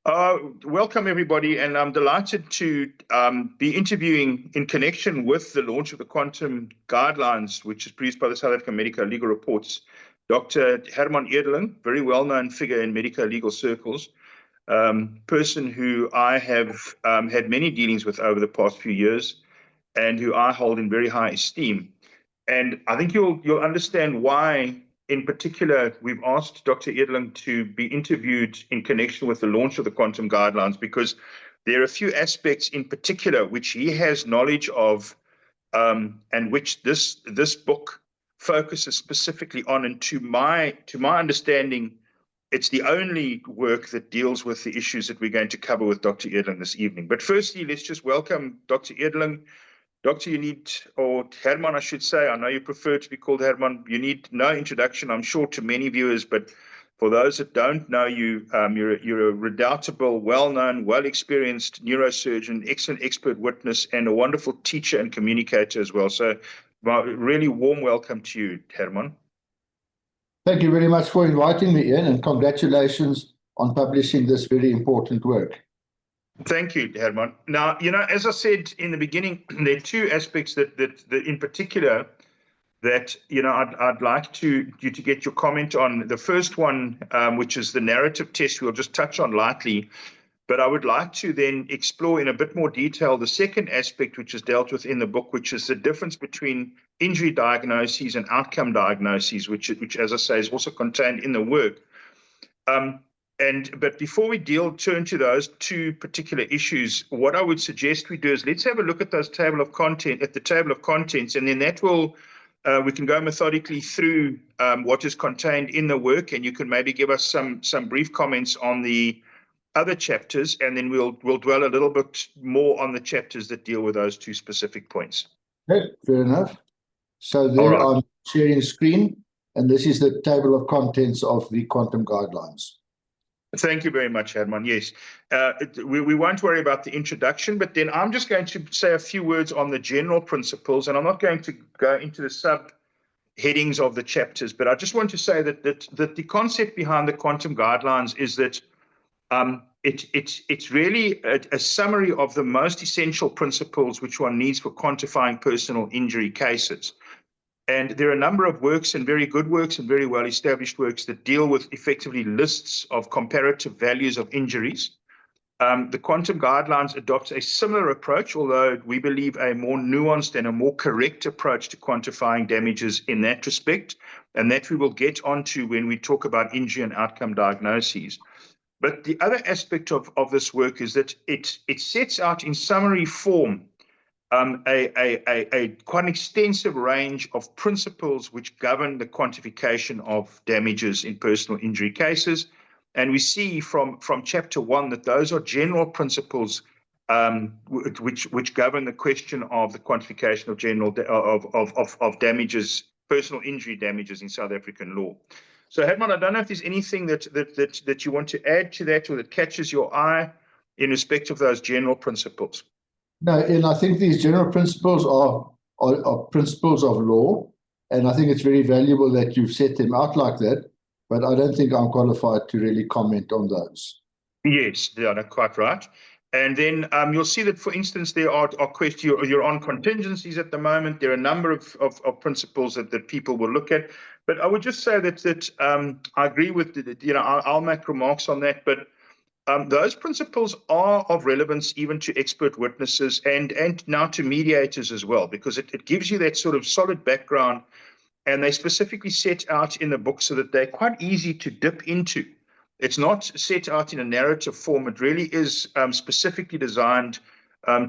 Welcome, everybody, and I'm delighted to be interviewing in connection with the launch of the quantum guidelines, which is produced by the South African Medico-Legal Reports. Dr. Herman Edeling, very well-known figure in medico-legal circles, person who I have had many dealings with over the past few years and who I hold in very high esteem. And I think you'll understand why, in particular, we've asked Dr. Edeling to be interviewed in connection with the launch of the quantum guidelines, because there are a few aspects in particular which he has knowledge of, and which this book focuses specifically on. And to my understanding, it's the only work that deals with the issues that we're going to cover with Dr. Edeling this evening. But firstly, let's just welcome Dr. Edeling. Doctor, or Herman, I should say, I know you prefer to be called Herman. You need no introduction, I'm sure, to many viewers, but for those that don't know you, you're a redoubtable, well-known, well-experienced neurosurgeon, excellent expert witness, and a wonderful teacher and communicator as well. So, really warm welcome to you, Herman. Thank you very much for inviting me in, and congratulations on publishing this very important work. Thank you, Herman. Now, as I said in the beginning, there are two aspects that in particular that, I'd like you to get your comment on. The first one, which is the narrative test, we'll just touch on lightly, but I would like to then explore in a bit more detail the second aspect, which is dealt with in the book, which is the difference between injury diagnoses and outcome diagnoses, which, as I say, is also contained in the work. But before we turn to those two particular issues, what I would suggest we do is let's have a look at the table of contents, and then that will we can go methodically through what is contained in the work, and you can maybe give us some brief comments on the other chapters, and then we'll dwell a little bit more on the chapters that deal with those two specific points. Okay, fair enough. So there I'm sharing screen, and this is the table of contents of the quantum guidelines. Thank you very much, Herman. Yes, we won't worry about the introduction, but then I'm just going to say a few words on the general principles, and I'm not going to go into the subheadings of the chapters, but I just want to say that the concept behind the quantum guidelines is that it's really a summary of the most essential principles which one needs for quantifying personal injury cases. And there are a number of works, and very good works and very well-established works, that deal with effectively lists of comparative values of injuries. The quantum guidelines adopts a similar approach, although we believe a more nuanced and a more correct approach to quantifying damages in that respect, and that we will get onto when we talk about injury and outcome diagnoses. But the other aspect of this work is that it sets out in summary form a quite an extensive range of principles which govern the quantification of damages in personal injury cases. And we see from chapter 1 that those are general principles which govern the question of the quantification of damages, personal injury damages in South African law. So, Herman, I don't know if there's anything that you want to add to that, or that catches your eye in respect of those general principles. No, and I think these general principles are principles of law, and I think it's very valuable that you've set them out like that, but I don't think I'm qualified to really comment on those. Yes, yeah, no, quite right. And then you'll see that, for instance, there are questions, you're on contingencies at the moment. There are a number of principles that people will look at, but I would just say that I agree with, I'll make remarks on that, but those principles are of relevance even to expert witnesses and now to mediators as well, because it gives you that sort of solid background, and they specifically set out in the book so that they're quite easy to dip into. It's not set out in a narrative form. It really is specifically designed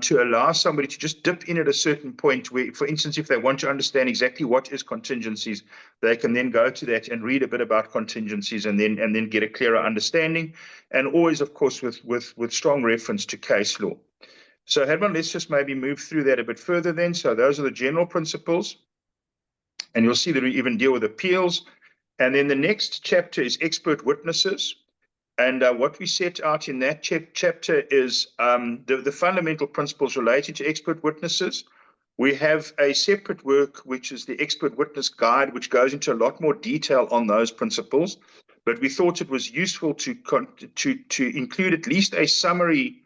to allow somebody to just dip in at a certain point where, for instance, if they want to understand exactly what is contingencies, they can then go to that and read a bit about contingencies and then get a clearer understanding, and always, of course, with strong reference to case law. So, Herman, let's just maybe move through that a bit further then. So those are the general principles, and you'll see that we even deal with appeals. And then the next chapter is expert witnesses. And what we set out in that chapter is the fundamental principles related to expert witnesses. We have a separate work, which is the expert witness guide, which goes into a lot more detail on those principles. but we thought it was useful to include at least a summary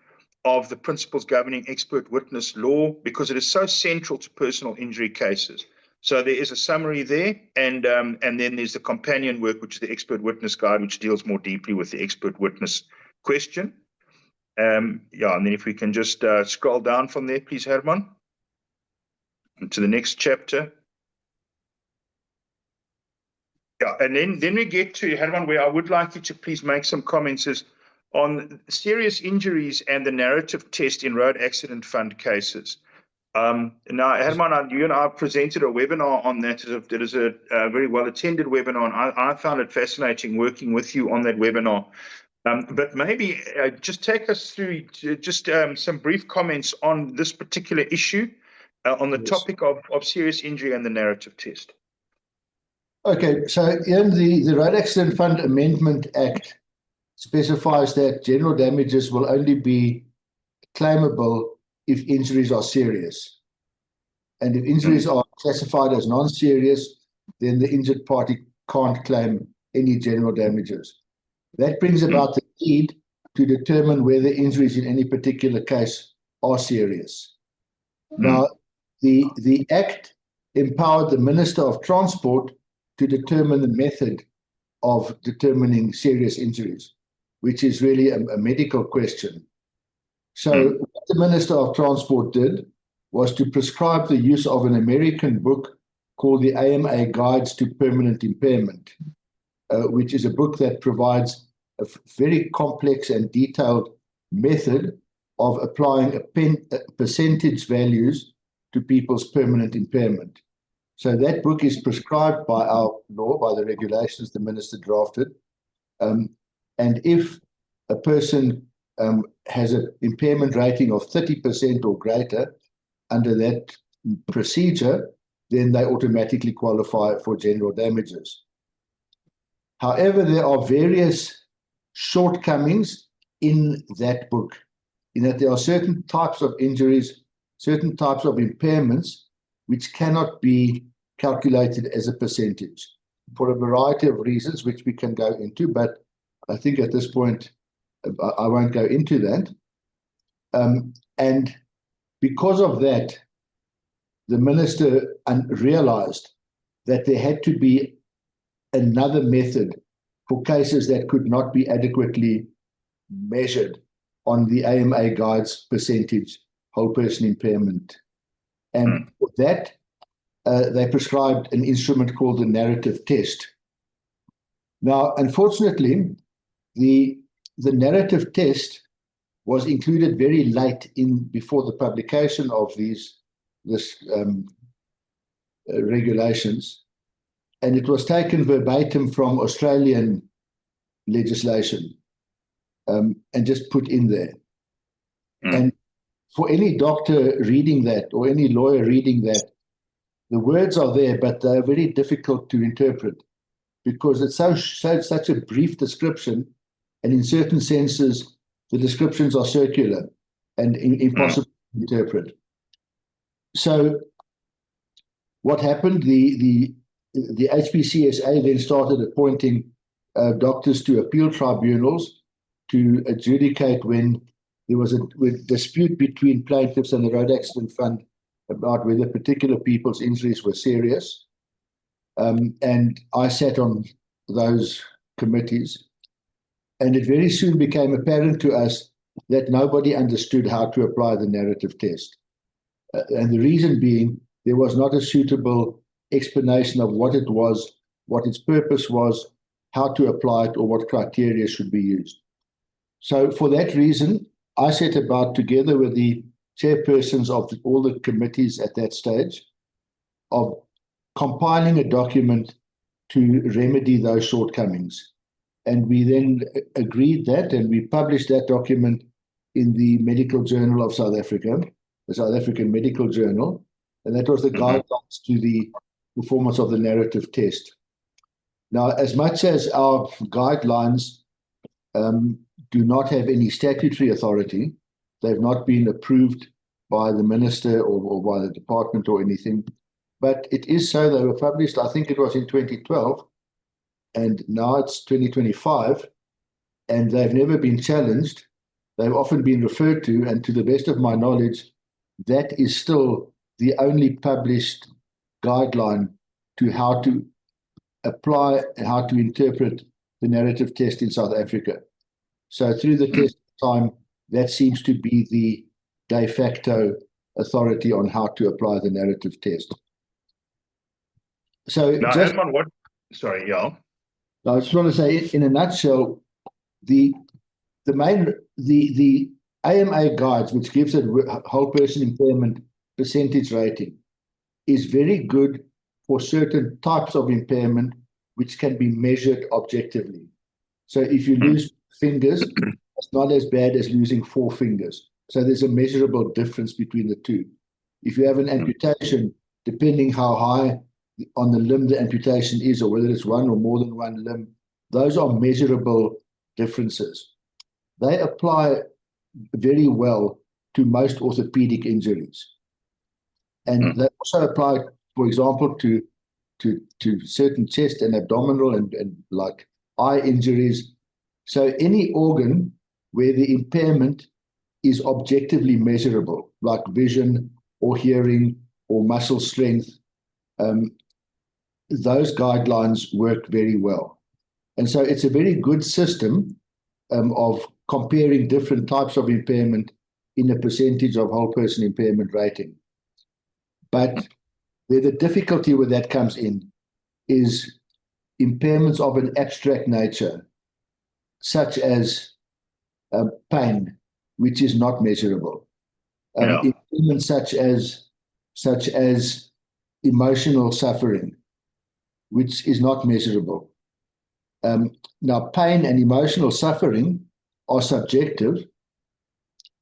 of the principles governing expert witness law, because it is so central to personal injury cases. So there is a summary there, and then there's the companion work, which is the expert witness guide, which deals more deeply with the expert witness question. And then if we can just scroll down from there, please, Herman, to the next chapter. And then we get to, Herman, where I would like you to please make some comments is on serious injuries and the narrative test in road accident fund cases. Now, Herman, you and I presented a webinar on that. It is a very well-attended webinar, and I found it fascinating working with you on that webinar. But maybe just take us through just some brief comments on this particular issue, on the topic of serious injury and the narrative test. Okay, so in the Road Accident Fund Amendment Act specifies that general damages will only be claimable if injuries are serious. And if injuries are classified as non-serious, then the injured party can't claim any general damages. That brings about the need to determine whether injuries in any particular case are serious. Now, the Act empowered the Minister of Transport to determine the method of determining serious injuries, which is really a medical question. So what the Minister of Transport did was to prescribe the use of an American book called the AMA Guides to Permanent Impairment, which is a book that provides a very complex and detailed method of applying percentage values to people's permanent impairment. So that book is prescribed by our law, by the regulations the minister drafted. And if a person has an impairment rating of 30% or greater under that procedure, then they automatically qualify for general damages. However, there are various shortcomings in that book, in that there are certain types of injuries, certain types of impairments, which cannot be calculated as a percentage for a variety of reasons, which we can go into, but I think at this point, I won't go into that. And because of that, the minister realized that there had to be another method for cases that could not be adequately measured on the AMA Guides percentage whole person impairment. And for that, they prescribed an instrument called the narrative test. Now, unfortunately, the narrative test was included very late before the publication of this regulations, and it was taken verbatim from Australian legislation and just put in there. And for any doctor reading that or any lawyer reading that, the words are there, but they're very difficult to interpret because it's such a brief description, and in certain senses, the descriptions are circular and impossible to interpret. So what happened, the HPCSA then started appointing doctors to appeal tribunals to adjudicate when there was a dispute between plaintiffs and the Road Accident Fund about whether particular people's injuries were serious. And I sat on those committees. And it very soon became apparent to us that nobody understood how to apply the narrative test. And the reason being, there was not a suitable explanation of what it was, what its purpose was, how to apply it, or what criteria should be used. So for that reason, I set about, together with the chairpersons of all the committees at that stage, of compiling a document to remedy those shortcomings. And we then agreed that, and we published that document in the Medical Journal of South Africa, the South African Medical Journal, and that was the guidelines to the performance of the narrative test. Now, as much as our guidelines do not have any statutory authority, they've not been approved by the minister or by the department or anything, but it is so. They were published, I think it was in 2012, and now it's 2025, and they've never been challenged. They've often been referred to, and to the best of my knowledge, that is still the only published guideline to how to apply and how to interpret the narrative test in South Africa. So through the test time, that seems to be the de facto authority on how to apply the narrative test. So Now, just, Herman, sorry, yeah. I just want to say, in a nutshell, the AMA guides, which gives a whole person impairment percentage rating, is very good for certain types of impairment which can be measured objectively. So if you lose fingers, it's not as bad as losing 4 fingers. So there's a measurable difference between the two. If you have an amputation, depending how high on the limb the amputation is, or whether it's one or more than one limb, those are measurable differences. They apply very well to most orthopedic injuries. And they also apply, for example, to certain chest and abdominal and like eye injuries. So any organ where the impairment is objectively measurable, like vision or hearing or muscle strength, those guidelines work very well. And so it's a very good system of comparing different types of impairment in a percentage of whole person impairment rating. But where the difficulty with that comes in is impairments of an abstract nature, such as pain, which is not measurable. Impairments such as emotional suffering, which is not measurable. Now, pain and emotional suffering are subjective,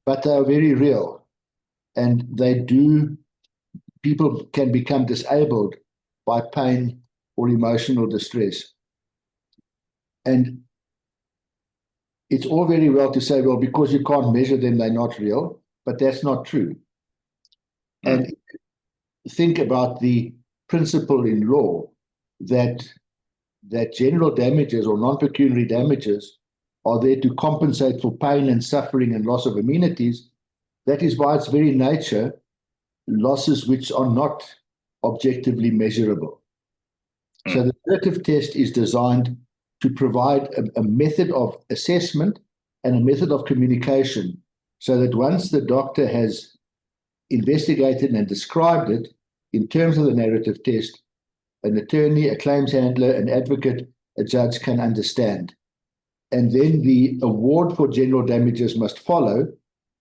but they are very real, and people can become disabled by pain or emotional distress. And it's all very well to say, well, because you can't measure them, they're not real, but that's not true. And think about the principle in law that general damages or non-pecuniary damages are there to compensate for pain and suffering and loss of amenities. That is by its very nature losses which are not objectively measurable. So the narrative test is designed to provide a method of assessment and a method of communication, so that once the doctor has investigated and described it in terms of the narrative test, an attorney, a claims handler, an advocate, a judge can understand. And then the award for general damages must follow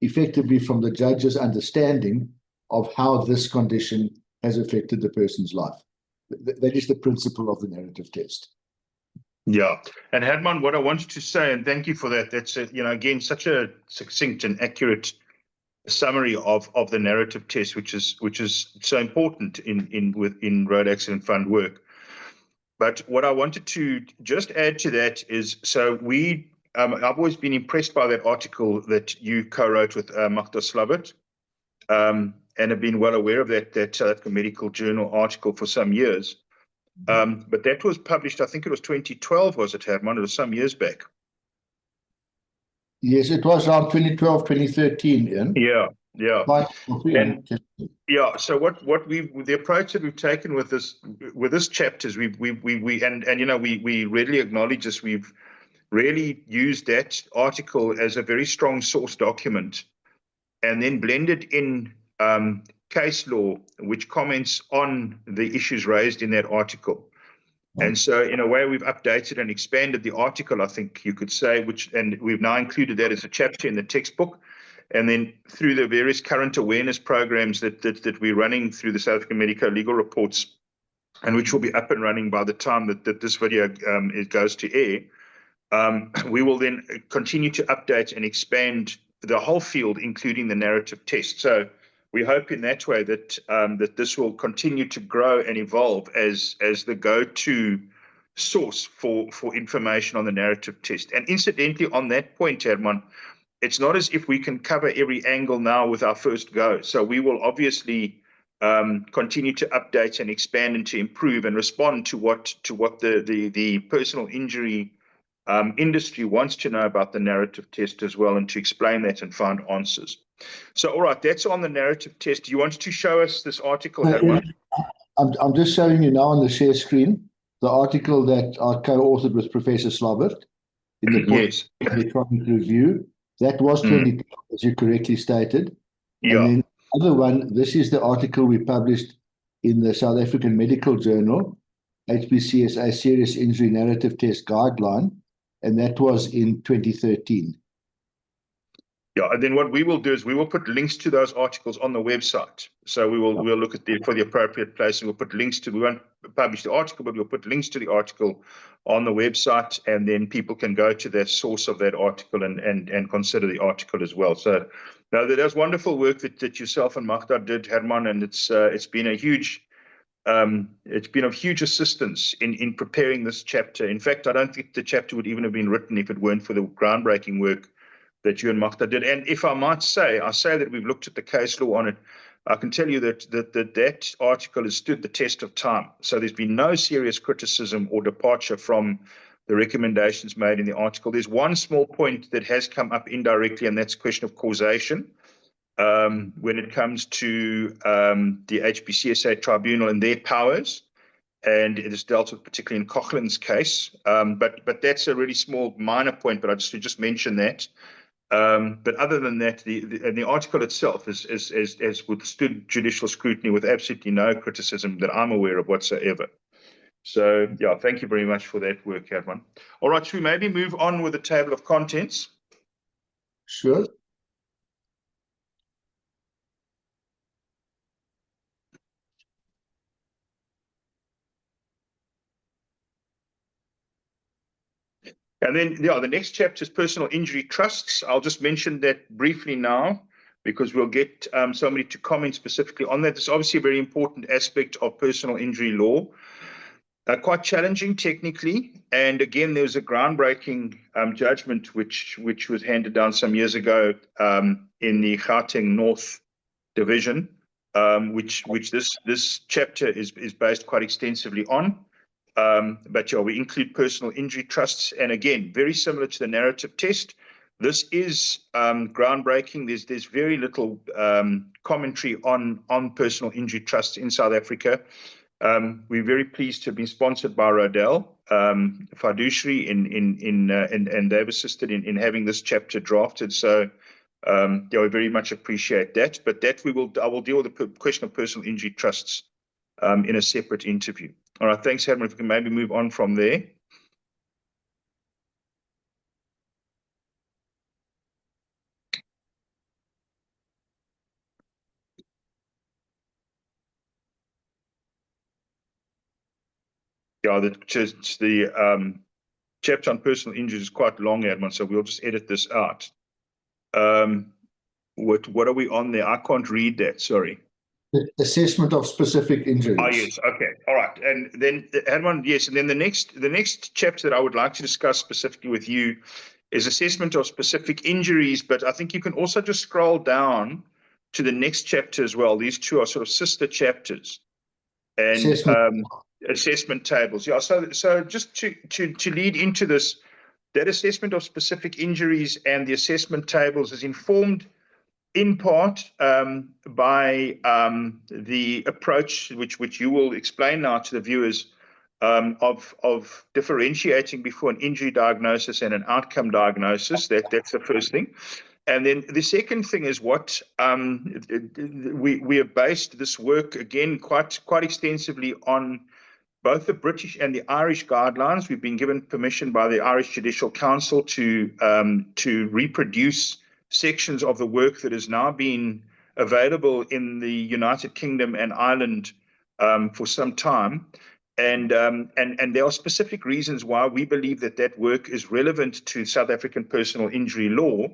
effectively from the judge's understanding of how this condition has affected the person's life. That is the principle of the narrative test. Yeah. And Herman, what I wanted to say, and thank you for that, that's, again, such a succinct and accurate summary of the narrative test, which is so important in road accident fund work. But what I wanted to just add to that is, so I've always been impressed by that article that you co-wrote with Magda Slabbert, and have been well aware of that South African Medical Journal article for some years. But that was published, I think it was 2012, was it, Herman? It was some years back. Yes, it was around 2012, 2013, Ian. Yeah. And so the approach that we've taken with this chapters, we readily acknowledge this. We've really used that article as a very strong source document, and then blended in case law, which comments on the issues raised in that article. And so, in a way, we've updated and expanded the article, I think you could say, and we've now included that as a chapter in the textbook. And then through the various current awareness programs that we're running through the South African Medico-Legal Reports, and which will be up and running by the time that this video it goes to air, we will then continue to update and expand the whole field, including the narrative test. So we hope in that way that that this will continue to grow and evolve as the go-to source for information on the narrative test. And incidentally, on that point, Herman, it's not as if we can cover every angle now with our first go. So we will obviously continue to update and expand and to improve and respond to what the personal injury industry wants to know about the narrative test as well, and to explain that and find answers. So, all right, that's on the narrative test. You wanted to show us this article, Herman? I'm just showing you now on the share screen the article that I co-authored with Professor Slobbert in the Yes. Electronic Review. That was 2012, as you correctly stated. Yeah. And then the other one, this is the article we published in the South African Medical Journal, HPCSA Serious Injury Narrative Test Guideline, and that was in 2013. Yeah, and then what we will do is we will put links to those articles on the website. So we'll look at for the appropriate place, and we'll put links to. We won't publish the article, but we'll put links to the article on the website, and then people can go to the source of that article and consider the article as well. So now there's wonderful work that yourself and Magda did, Herman, and it's been a huge it's been of huge assistance in preparing this chapter. In fact, I don't think the chapter would even have been written if it weren't for the groundbreaking work that you and Magda did. And if I might say, I say that we've looked at the case law on it. I can tell you that article has stood the test of time. So there's been no serious criticism or departure from the recommendations made in the article. There's one small point that has come up indirectly, and that's a question of causation. When it comes to the HPCSA tribunal and their powers, and it is dealt with particularly in Coughlin's case. But that's a really small, minor point, but I just mention that. But other than that, the article itself has withstood judicial scrutiny with absolutely no criticism that I'm aware of whatsoever. So, yeah, thank you very much for that work, Herman. All right, should we maybe move on with the table of contents? Sure. And then, yeah, the next chapter is personal injury trusts. I'll just mention that briefly now, because we'll get somebody to comment specifically on that. It's obviously a very important aspect of personal injury law. Quite challenging technically, and again, there was a groundbreaking judgment which was handed down some years ago in the Gauteng North Division, which this chapter is based quite extensively on. But yeah, we include personal injury trusts, and again, very similar to the narrative test. This is groundbreaking. There's very little commentary on personal injury trusts in South Africa. We're very pleased to have been sponsored by Rodell Fiduciary, and they've assisted in having this chapter drafted. So yeah, we very much appreciate that. But that I will deal with the question of personal injury trusts in a separate interview. All right, thanks, Herman. If we can maybe move on from there. Yeah, the chapter on personal injuries is quite long, Herman, so we'll just edit this out. What are we on there? I can't read that, sorry. The assessment of specific injuries. Oh, yes, okay, all right. And then, Herman, yes, and then the next chapter that I would like to discuss specifically with you is assessment of specific injuries, but I think you can also just scroll down to the next chapter as well. These two are sort of sister chapters. And assessment tables. Yeah, so just to lead into this, that assessment of specific injuries and the assessment tables is informed in part by the approach which you will explain now to the viewers of differentiating before an injury diagnosis and an outcome diagnosis. That's the first thing. And then the second thing is what we have based this work again quite extensively on both the British and the Irish guidelines. We've been given permission by the Irish Judicial Council to reproduce sections of the work that has now been available in the United Kingdom and Ireland for some time. And there are specific reasons why we believe that work is relevant to South African personal injury law.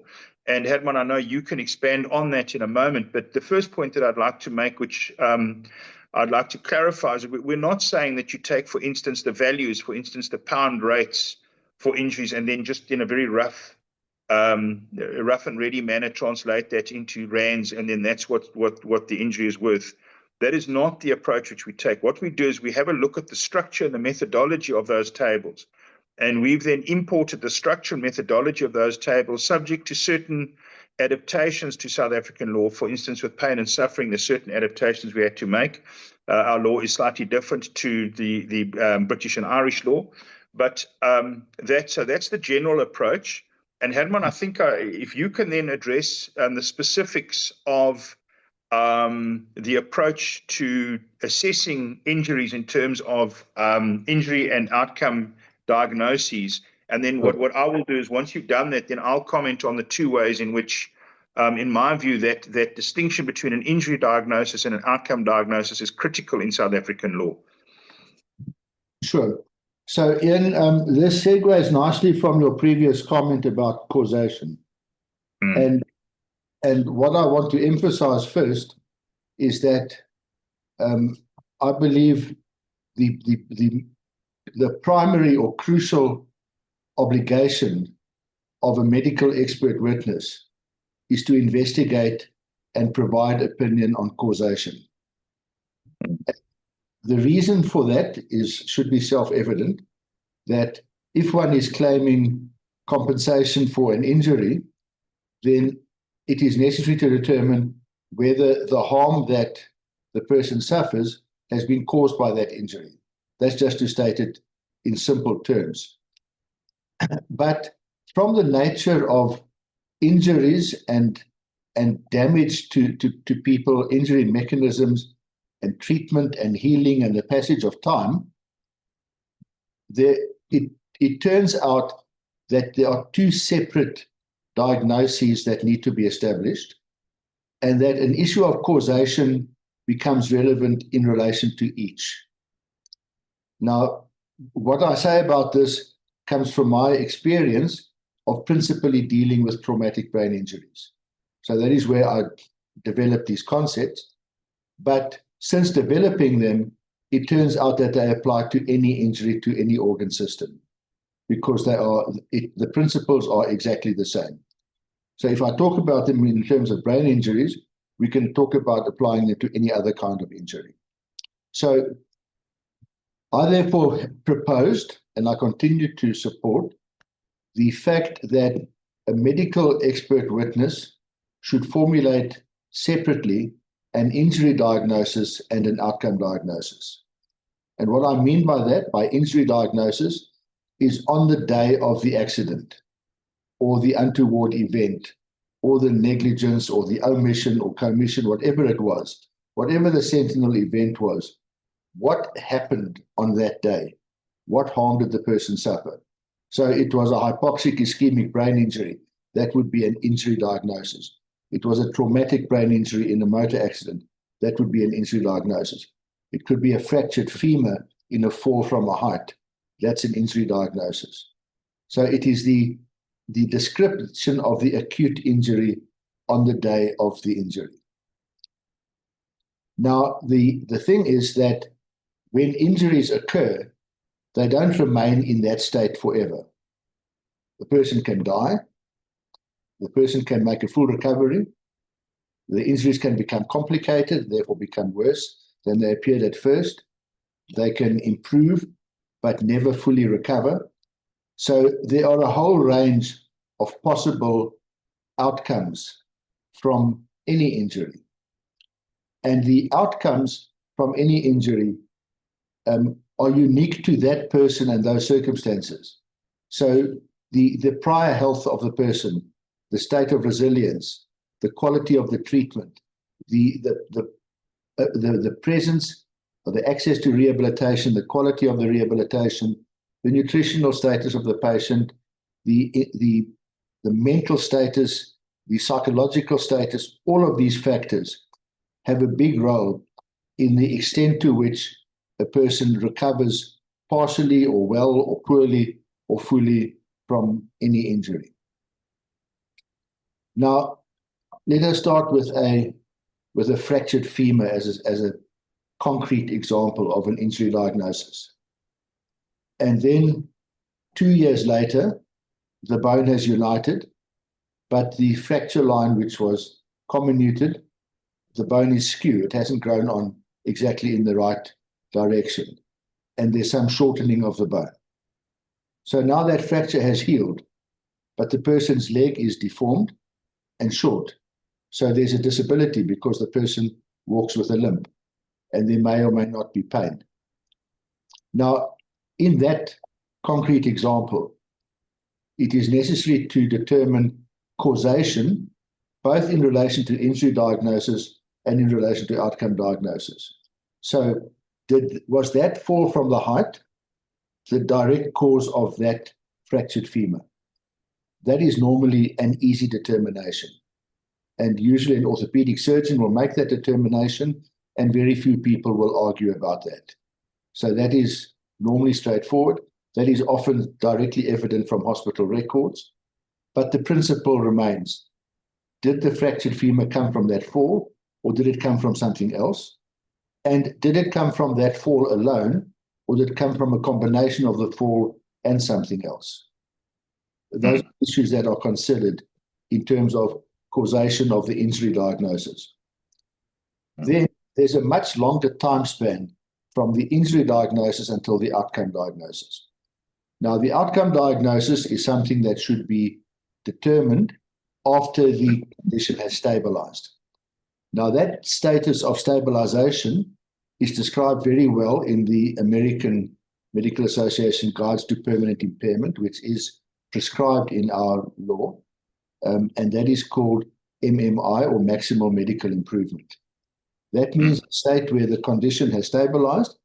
And Herman, I know you can expand on that in a moment, but the first point that I'd like to make, which I'd like to clarify, is we're not saying that you take, for instance, the values, for instance, the pound rates for injuries, and then just in a very rough and ready manner translate that into rands, and then that's what the injury is worth. That is not the approach which we take. What we do is we have a look at the structure and the methodology of those tables. And we've then imported the structure and methodology of those tables subject to certain adaptations to South African law. For instance, with pain and suffering, there's certain adaptations we had to make. Our law is slightly different to the British and Irish law. But that's the general approach. And Herman, I think if you can then address the specifics of the approach to assessing injuries in terms of injury and outcome diagnoses. And then what I will do is once you've done that, then I'll comment on the two ways in which, in my view, that distinction between an injury diagnosis and an outcome diagnosis is critical in South African law. Sure. So, Ian, this segues nicely from your previous comment about causation. And what I want to emphasize first is that I believe the primary or crucial obligation of a medical expert witness is to investigate and provide opinion on causation. The reason for that should be self-evident, that if one is claiming compensation for an injury, then it is necessary to determine whether the harm that the person suffers has been caused by that injury. That's just to state it in simple terms. But from the nature of injuries and damage to people, injury mechanisms and treatment and healing and the passage of time, it turns out that there are two separate diagnoses that need to be established, and that an issue of causation becomes relevant in relation to each. Now, what I say about this comes from my experience of principally dealing with traumatic brain injuries. So that is where I developed these concepts. But since developing them, it turns out that they apply to any injury to any organ system, because the principles are exactly the same. So if I talk about them in terms of brain injuries, we can talk about applying them to any other kind of injury. So I therefore proposed, and I continue to support, the fact that a medical expert witness should formulate separately an injury diagnosis and an outcome diagnosis. And what I mean by that, by injury diagnosis, is on the day of the accident or the untoward event or the negligence or the omission or commission, whatever it was, whatever the sentinel event was, what happened on that day? What harm did the person suffer? So it was a hypoxic ischemic brain injury. That would be an injury diagnosis. It was a traumatic brain injury in a motor accident. That would be an injury diagnosis. It could be a fractured femur in a fall from a height. That's an injury diagnosis. So it is the description of the acute injury on the day of the injury. Now, the thing is that when injuries occur, they don't remain in that state forever. The person can die. The person can make a full recovery. The injuries can become complicated, therefore become worse than they appeared at first. They can improve, but never fully recover. So there are a whole range of possible outcomes from any injury. And the outcomes from any injury are unique to that person and those circumstances. So the prior health of the person, the state of resilience, the quality of the treatment, the presence or the access to rehabilitation, the quality of the rehabilitation, the nutritional status of the patient, the mental status, the psychological status, all of these factors have a big role in the extent to which a person recovers partially or well or poorly or fully from any injury. Now, let us start with a fractured femur as a concrete example of an injury diagnosis. And then 2 years later, the bone has united, but the fracture line, which was comminuted, the bone is skew. It hasn't grown on exactly in the right direction, and there's some shortening of the bone. So now that fracture has healed, but the person's leg is deformed and short. So there's a disability because the person walks with a limp, and there may or may not be pain. Now, in that concrete example, it is necessary to determine causation, both in relation to injury diagnosis and in relation to outcome diagnosis. So was that fall from the height the direct cause of that fractured femur? That is normally an easy determination. And usually an orthopedic surgeon will make that determination, and very few people will argue about that. So that is normally straightforward. That is often directly evident from hospital records. But the principle remains. Did the fractured femur come from that fall, or did it come from something else? And did it come from that fall alone, or did it come from a combination of the fall and something else? Those are issues that are considered in terms of causation of the injury diagnosis. Then there's a much longer time span from the injury diagnosis until the outcome diagnosis. Now, the outcome diagnosis is something that should be determined after the condition has stabilized. Now, that status of stabilization is described very well in the American Medical Association Guides to Permanent Impairment, which is prescribed in our law, and that is called MMI, or maximal medical improvement. That means a state where the condition has stabilized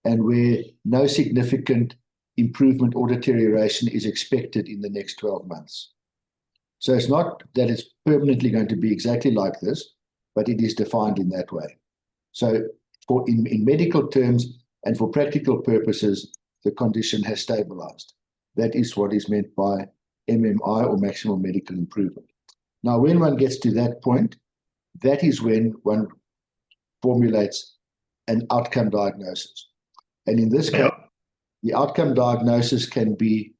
and where no significant improvement or deterioration is expected in the next 12 months. So it's not that it's permanently going to be exactly like this, but it is defined in that way. So in medical terms and for practical purposes, the condition has stabilized. That is what is meant by MMI, or maximal medical improvement. Now, when one gets to that point, that is when one formulates an outcome diagnosis. And in this case, the outcome diagnosis can be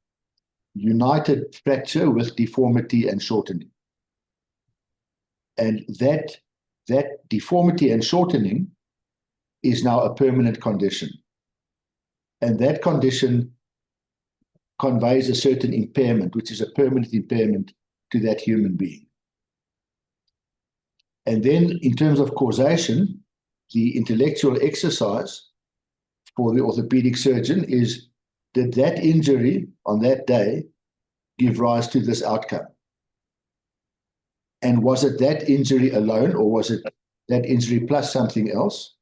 united fracture with deformity and shortening. And that deformity and shortening is now a permanent condition. And that condition conveys a certain impairment, which is a permanent impairment to that human being. And then in terms of causation, the intellectual exercise for the orthopedic surgeon is, did that injury on that day give rise to this outcome? And was it that injury alone, or was it that injury plus something else?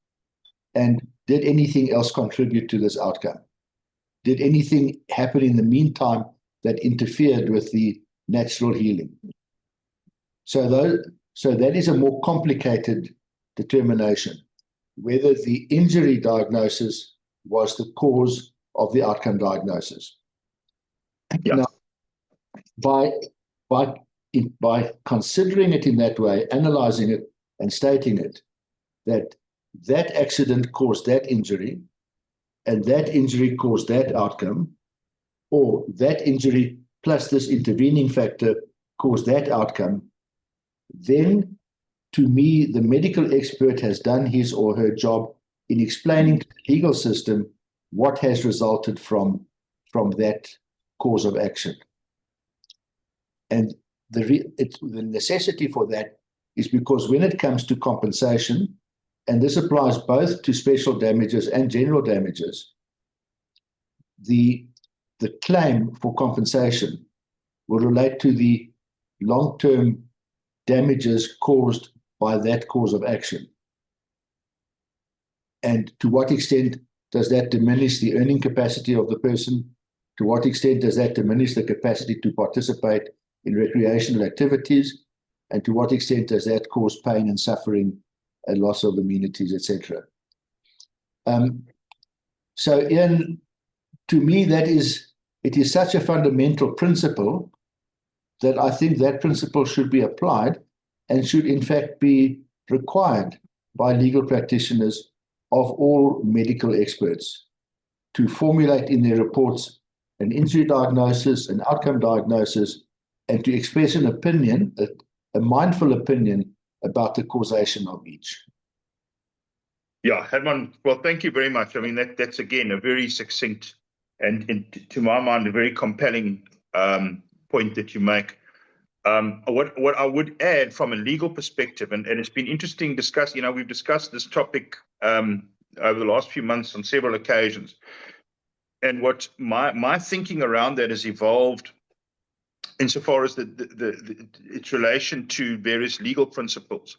And did anything else contribute to this outcome? Did anything happen in the meantime that interfered with the natural healing? So that is a more complicated determination, whether the injury diagnosis was the cause of the outcome diagnosis. Yeah. Now, by considering it in that way, analyzing it and stating it, that accident caused that injury, and that injury caused that outcome, or that injury plus this intervening factor caused that outcome, then to me, the medical expert has done his or her job in explaining to the legal system what has resulted from that cause of action. And the necessity for that is because when it comes to compensation, and this applies both to special damages and general damages, the claim for compensation will relate to the long-term damages caused by that cause of action. And to what extent does that diminish the earning capacity of the person? To what extent does that diminish the capacity to participate in recreational activities? And to what extent does that cause pain and suffering and loss of amenities, etc.? So Ian, to me, it is such a fundamental principle that I think that principle should be applied and should in fact be required by legal practitioners of all medical experts to formulate in their reports an injury diagnosis, an outcome diagnosis, and to express an opinion, a mindful opinion about the causation of each. Yeah, Herman, well, thank you very much. I mean, that's again a very succinct and to my mind, a very compelling point that you make. What I would add from a legal perspective, and it's been interesting discuss, we've discussed this topic over the last few months on several occasions. And what my thinking around that has evolved insofar as its relation to various legal principles.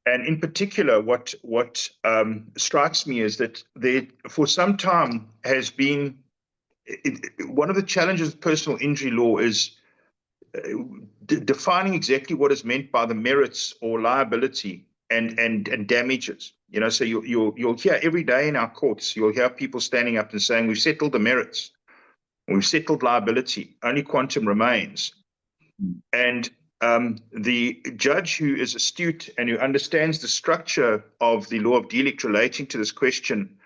And in particular, what strikes me is that there, for some time, has been one of the challenges of personal injury law is defining exactly what is meant by the merits or liability and damages. So you'll hear every day in our courts, you'll hear people standing up and saying, we've settled the merits, we've settled liability, only quantum remains. And the judge who is astute and who understands the structure of the law of delict relating to this question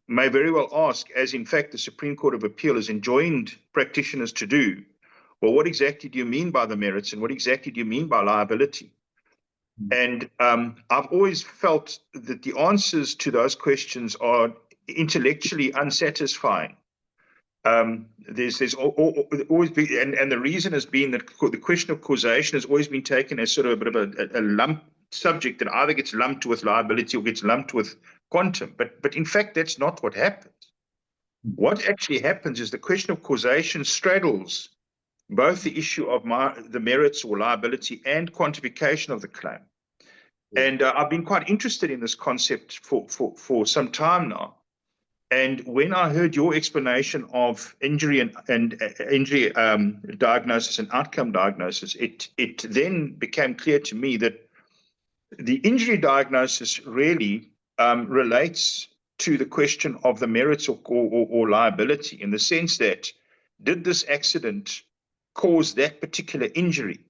may very well ask, as in fact the Supreme Court of Appeal has enjoined practitioners to do, well, what exactly do you mean by the merits and what exactly do you mean by liability? And I've always felt that the answers to those questions are intellectually unsatisfying. There's always been, and the reason has been that the question of causation has always been taken as sort of a bit of a lump subject that either gets lumped with liability or gets lumped with quantum. But in fact, that's not what happens. What actually happens is the question of causation straddles both the issue of the merits or liability and quantification of the claim. And I've been quite interested in this concept for some time now. And when I heard your explanation of injury and injury diagnosis and outcome diagnosis, it then became clear to me that the injury diagnosis really relates to the question of the merits or liability, in the sense that, did this accident cause that particular injury?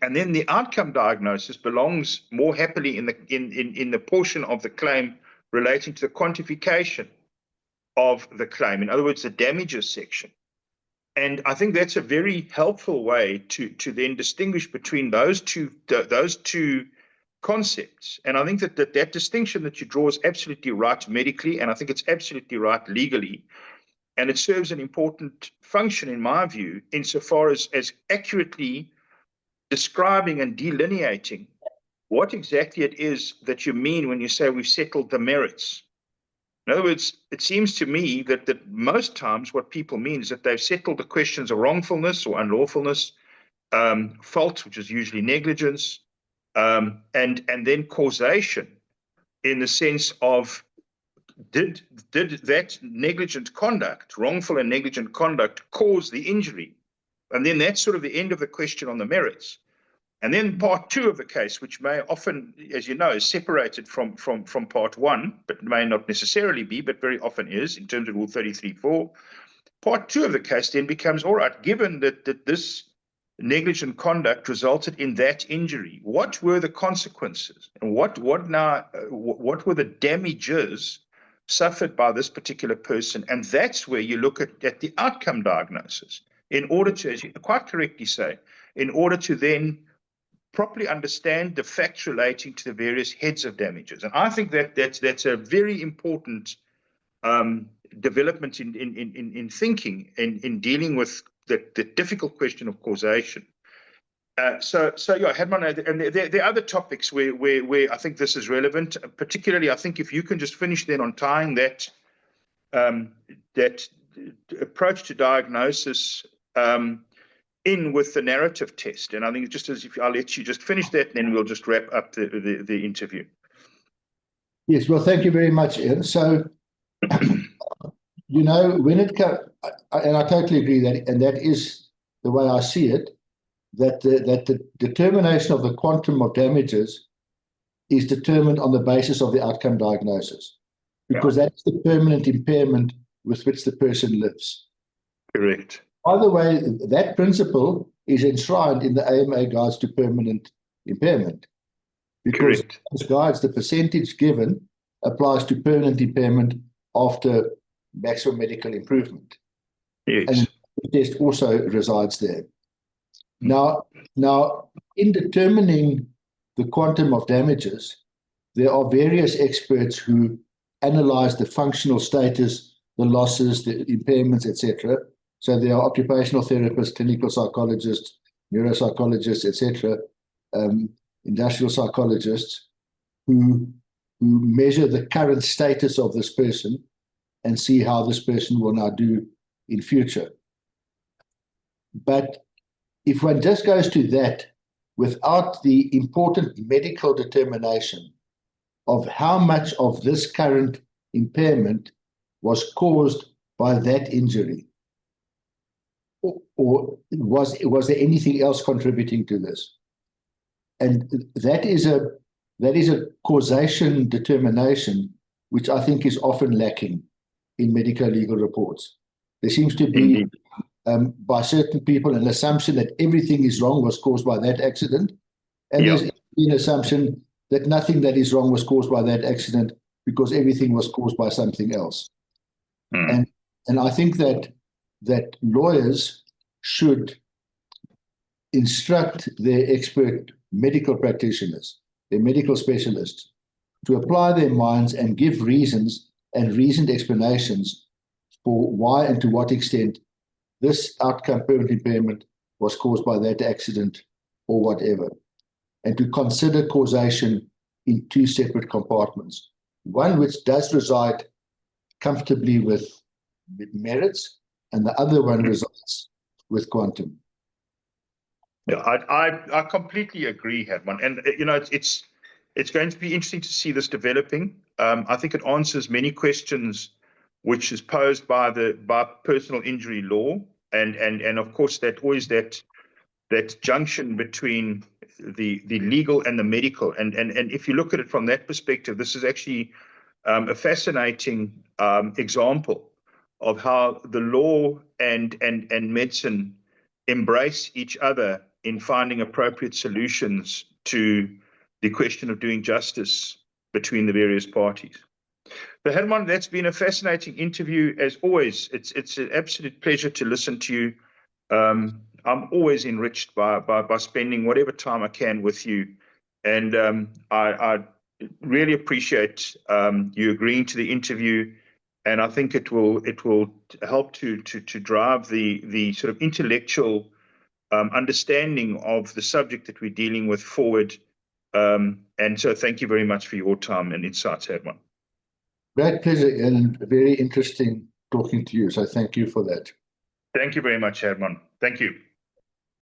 And then the outcome diagnosis belongs more happily in the portion of the claim relating to the quantification of the claim. In other words, the damages section. And I think that's a very helpful way to then distinguish between those two concepts. And I think that distinction that you draw is absolutely right medically, and I think it's absolutely right legally. And it serves an important function, in my view, insofar as accurately describing and delineating what exactly it is that you mean when you say we've settled the merits. In other words, it seems to me that most times what people mean is that they've settled the questions of wrongfulness or unlawfulness, fault, which is usually negligence, and then causation, in the sense of did that negligent conduct, wrongful and negligent conduct, cause the injury? And then that's sort of the end of the question on the merits. And then part two of the case, which may often, as you know, is separated from part one, but may not necessarily be, but very often is, in terms of Rule 33.4. Part two of the case then becomes, all right, given that this negligent conduct resulted in that injury, what were the consequences? And what were the damages suffered by this particular person? And that's where you look at the outcome diagnosis, in order to, as you quite correctly say, in order to then properly understand the facts relating to the various heads of damages. And I think that's a very important development in thinking, in dealing with the difficult question of causation. So yeah, Herman, and there are other topics where I think this is relevant. Particularly, I think if you can just finish then on tying that approach to diagnosis in with the narrative test. And I think just as if I'll let you just finish that, and then we'll just wrap up the interview. Yes, well, thank you very much, Ian. So, when it comes, and I totally agree that, and that is the way I see it, that the determination of the quantum of damages is determined on the basis of the outcome diagnosis, because that's the permanent impairment with which the person lives. Correct. By the way, that principle is enshrined in the AMA Guides to Permanent Impairment, because those guides, the percentage given applies to permanent impairment after maximum medical improvement. Yes. And the test also resides there. Now, in determining the quantum of damages, there are various experts who analyze the functional status, the losses, the impairments, etc. So there are occupational therapists, clinical psychologists, neuropsychologists, etc., industrial psychologists who measure the current status of this person and see how this person will now do in future. But if one just goes to that without the important medical determination of how much of this current impairment was caused by that injury, or was there anything else contributing to this? And that is a causation determination which I think is often lacking in medical legal reports. There seems to be, by certain people, an assumption that everything is wrong was caused by that accident, and there's an assumption that nothing that is wrong was caused by that accident because everything was caused by something else. And I think that lawyers should instruct their expert medical practitioners, their medical specialists, to apply their minds and give reasons and reasoned explanations for why and to what extent this outcome permanent impairment was caused by that accident or whatever, and to consider causation in two separate compartments. One which does reside comfortably with merits, and the other one resides with quantum. Yeah, I completely agree, Herman. And it's going to be interesting to see this developing. I think it answers many questions which is posed by personal injury law, and of course that junction between the legal and the medical. And if you look at it from that perspective, this is actually a fascinating example of how the law and medicine embrace each other in finding appropriate solutions to the question of doing justice between the various parties. So Herman, that's been a fascinating interview as always. It's an absolute pleasure to listen to you. I'm always enriched by spending whatever time I can with you, and I really appreciate you agreeing to the interview. And I think it will help to drive the sort of intellectual understanding of the subject that we're dealing with forward. And so thank you very much for your time and insights, Herman. Great pleasure, and very interesting talking to you. So thank you for that. Thank you very much, Herman. Thank you.